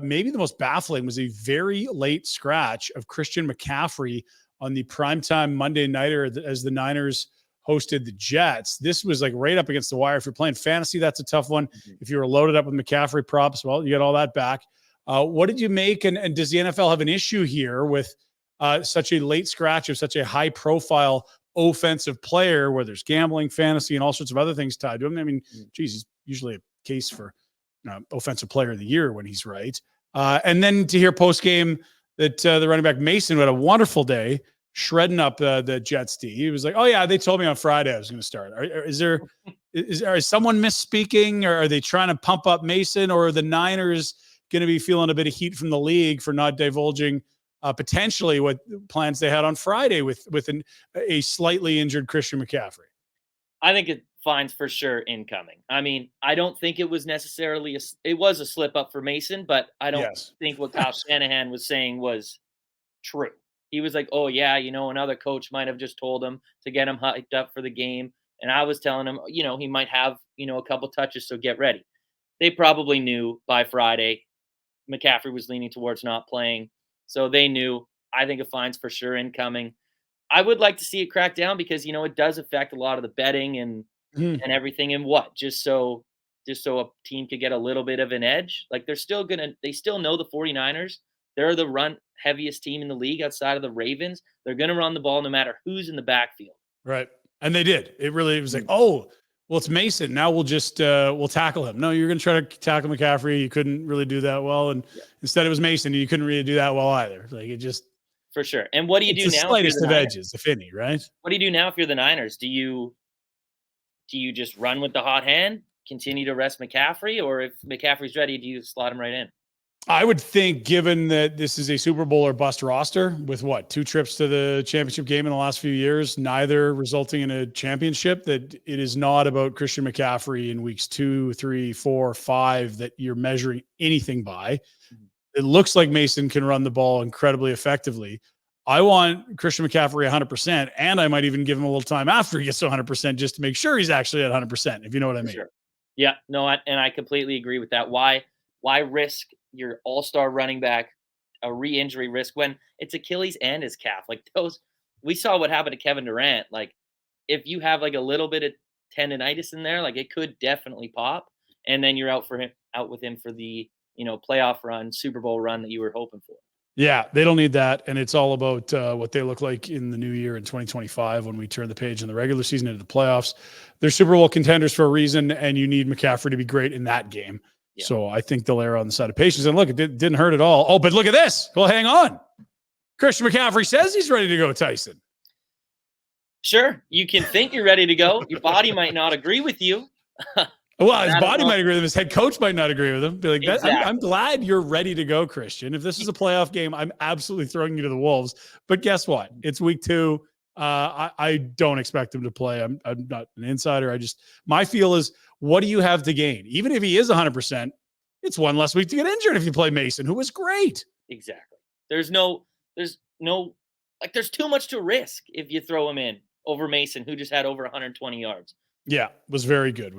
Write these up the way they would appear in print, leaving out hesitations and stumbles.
maybe the most baffling was a very late scratch of Christian McCaffrey on the primetime Monday nighter as the Niners hosted the Jets. This was like right up against the wire. If you're playing fantasy, that's a tough one. If you were loaded up with McCaffrey props, well, you get all that back. What did you make? And does the NFL have an issue here with such a late scratch of such a high profile offensive player where there's gambling, fantasy, and all sorts of other things tied to him? I mean, geez, he's usually a case for offensive player of the year when he's right. And then to hear post game that the running back Mason had a wonderful day shredding up the Jets D. He was like, "Oh yeah, they told me on Friday I was going to start." Is someone misspeaking, or are they trying to pump up Mason, or are the Niners going to be feeling a bit of heat from the league for not divulging potentially what plans they had on Friday with a slightly injured Christian McCaffrey? I think it fines for sure incoming. I mean, I don't think it was necessarily it was a slip up for Mason, but I don't think what Kyle Shanahan was saying was true. He was like, "Oh yeah, another coach might have just told him to get him hyped up for the game." And I was telling him, he might have, a couple touches, so get ready. They probably knew by Friday McCaffrey was leaning towards not playing. So they knew. I think a fine's for sure incoming. I would like to see it crack down because, it does affect a lot of the betting and everything. And what? Just so a team could get a little bit of an edge. Like they still know the 49ers. They're the run heaviest team in the league outside of the Ravens. They're going to run the ball no matter who's in the backfield. Right. And they did. It was like, oh, well, it's Mason. Now we'll just we'll tackle him. No, you're going to try to tackle McCaffrey. You couldn't really do that well. And instead it was Mason. You couldn't really do that well either. Like it just. For sure. And what do you do now? The slightest of edges, if any, right? What do you do now if you're the Niners? Do you just run with the hot hand, continue to rest McCaffrey, or if McCaffrey's ready, do you slot him right in? I would think, given that this is a Super Bowl or bust roster with 2 trips to the championship game in the last few years, neither resulting in a championship, that it is not about Christian McCaffrey in weeks 2, 3, 4, 5 that you're measuring anything by. It looks like Mason can run the ball incredibly effectively. I want Christian McCaffrey 100%, and I might even give him a little time after he gets to 100% just to make sure he's actually at 100%, if you know what I mean. Sure. Yeah, no, and I completely agree with that. Why risk your all-star running back a re-injury risk when it's Achilles and his calf? Like we saw what happened to Kevin Durant. Like if you have like a little bit of tendonitis in there, like it could definitely pop, and then you're out with him for the playoff run, Super Bowl run that you were hoping for. Yeah, they don't need that. And it's all about what they look like in the new year in 2025 when we turn the page in the regular season into the playoffs. They're Super Bowl contenders for a reason, and you need McCaffrey to be great in that game. Yeah. So I think they'll err on the side of patience. And look, it didn't hurt at all. Oh, but look at this. Well, hang on. Christian McCaffrey says he's ready to go, Tyson. Sure. You can think you're ready to go. Your body might not agree with you. Well, his body might agree with him. His head coach might not agree with him. Be like, exactly. I'm glad you're ready to go, Christian. If this is a playoff game, I'm absolutely throwing you to the wolves. But guess what? It's week 2. I don't expect him to play. I'm not an insider. My feel is, what do you have to gain? Even if he is 100%, it's one less week to get injured if you play Mason, who was great. Exactly. There's too much to risk if you throw him in over Mason, who just had over 120 yards. Yeah, was very good.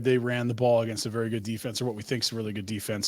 They ran the ball against a very good defense, or what we think is a really good defense.